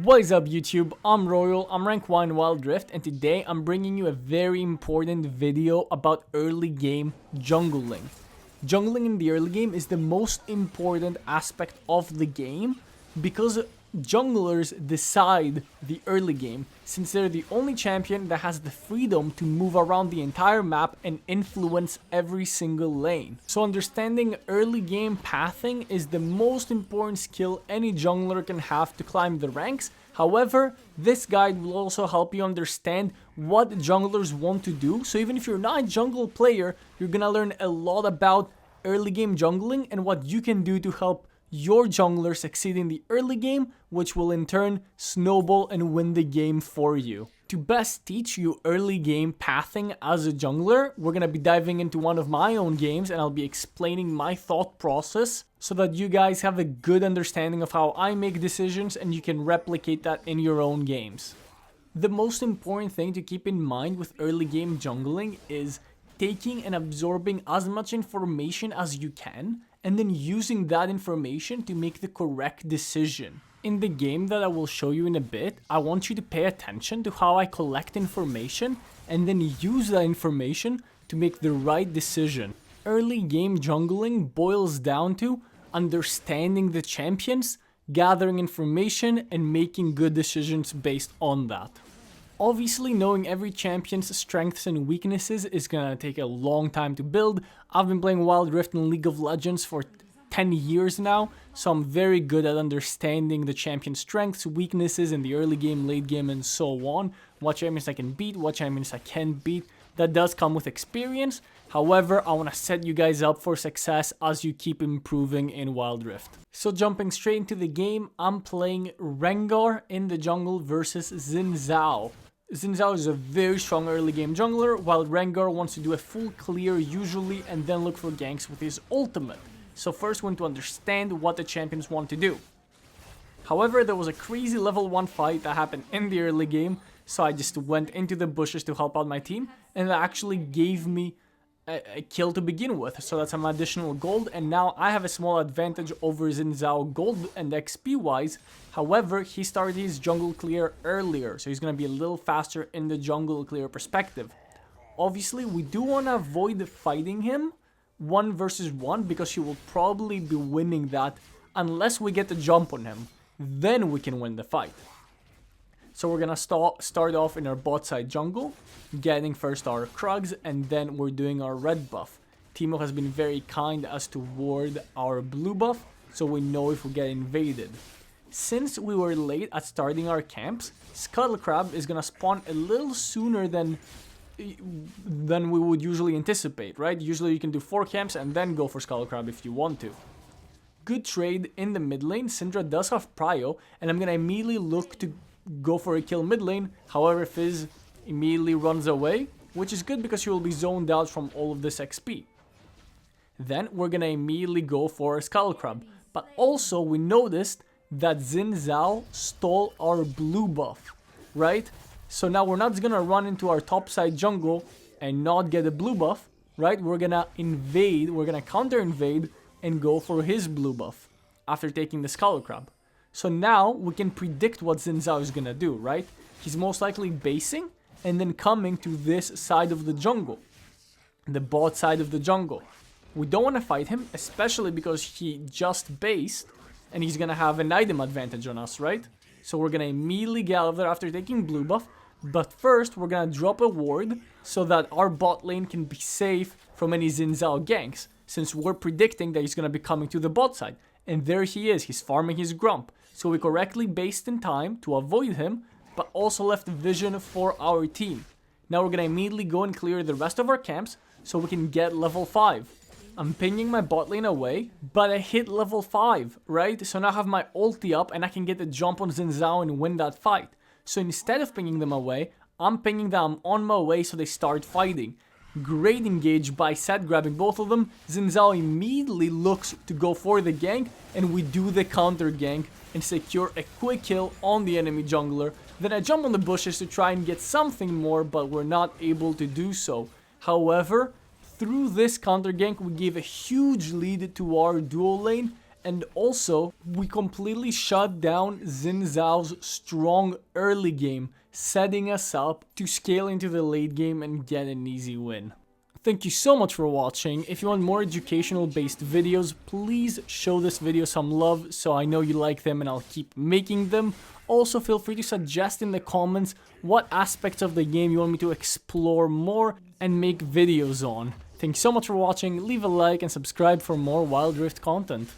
What is up YouTube, I'm Royal, I'm rank 1 Wild Rift, and today I'm bringing you a very important video about early game jungling. Jungling in the early game is the most important aspect of the game because junglers decide the early game, since they're the only champion that has the freedom to move around the entire map and influence every single lane. So understanding early game pathing is the most important skill any jungler can have to climb the ranks. However, this guide will also help you understand what junglers want to do, so even if you're not a jungle player, you're gonna learn a lot about early game jungling and what you can do to help your jungler succeed in the early game, which will in turn snowball and win the game for you. To best teach you early game pathing as a jungler, we're gonna be diving into one of my own games and I'll be explaining my thought process so that you guys have a good understanding of how I make decisions and you can replicate that in your own games. The most important thing to keep in mind with early game jungling is taking and absorbing as much information as you can and then using that information to make the correct decision. In the game that I will show you in a bit, I want you to pay attention to how I collect information and then use that information to make the right decision. Early game jungling boils down to understanding the champions, gathering information, and making good decisions based on that. Obviously, knowing every champion's strengths and weaknesses is gonna take a long time to build. I've been playing Wild Rift and League of Legends for 10 years now, so I'm very good at understanding the champion's strengths, weaknesses in the early game, late game, and so on. What champions I can beat, what champions I can't beat. That does come with experience. However, I want to set you guys up for success as you keep improving in Wild Rift. So jumping straight into the game, I'm playing Rengar in the jungle versus Xin Zhao. Xin Zhao is a very strong early game jungler, while Rengar wants to do a full clear usually and then look for ganks with his ultimate. So first we want to understand what the champions want to do. However, there was a crazy level 1 fight that happened in the early game, so I just went into the bushes to help out my team, and that actually gave me a kill to begin with, so that's some additional gold, and now I have a small advantage over Xin Zhao gold and XP wise. However, he started his jungle clear earlier, so he's going to be a little faster in the jungle clear perspective. Obviously, we do want to avoid fighting him 1 versus 1 because he will probably be winning that unless we get the jump on him. Then we can win the fight. So we're gonna start off in our bot side jungle, getting first our Krugs, and then we're doing our red buff. Teemo has been very kind as to ward our blue buff, so we know if we get invaded. Since we were late at starting our camps, Scuttle Crab is gonna spawn a little sooner than we would usually anticipate, right? Usually you can do 4 camps and then go for Scuttle Crab if you want to. Good trade in the mid lane. Syndra does have prio, and I'm gonna immediately look to go for a kill mid lane. However, Fizz immediately runs away, which is good because he will be zoned out from all of this XP. Then we're gonna immediately go for a Scuttle Crab. But also we noticed that Xin Zhao stole our blue buff, right? So now we're not just gonna run into our top side jungle and not get a blue buff, right? We're gonna invade, we're gonna counter invade and go for his blue buff after taking the Scuttle Crab. So now we can predict what Xin Zhao is gonna do, right? He's most likely basing and then coming to this side of the jungle, the bot side of the jungle. We don't want to fight him, especially because he just based and he's gonna have an item advantage on us, right? So we're gonna immediately get out of there after taking blue buff, but first we're gonna drop a ward so that our bot lane can be safe from any Xin Zhao ganks, since we're predicting that he's gonna be coming to the bot side. And there he is, he's farming his Grump. So we correctly based in time to avoid him, but also left vision for our team. Now we're gonna immediately go and clear the rest of our camps so we can get level 5. I'm pinging my bot lane away, but I hit level 5, right? So now I have my ulti up and I can get the jump on Xin Zhao and win that fight. So instead of pinging them away, I'm pinging them on my way so they start fighting. Great engage by set grabbing both of them. Xin Zhao immediately looks to go for the gank, and we do the counter gank and secure a quick kill on the enemy jungler. Then I jump on the bushes to try and get something more, but we're not able to do so. However, through this counter gank we gave a huge lead to our duo lane, And also, we completely shut down Xin Zhao's strong early game, setting us up to scale into the late game and get an easy win. Thank you so much for watching. If you want more educational based videos, please show this video some love so I know you like them and I'll keep making them. Also, feel free to suggest in the comments what aspects of the game you want me to explore more and make videos on. Thanks so much for watching, leave a like and subscribe for more Wild Rift content.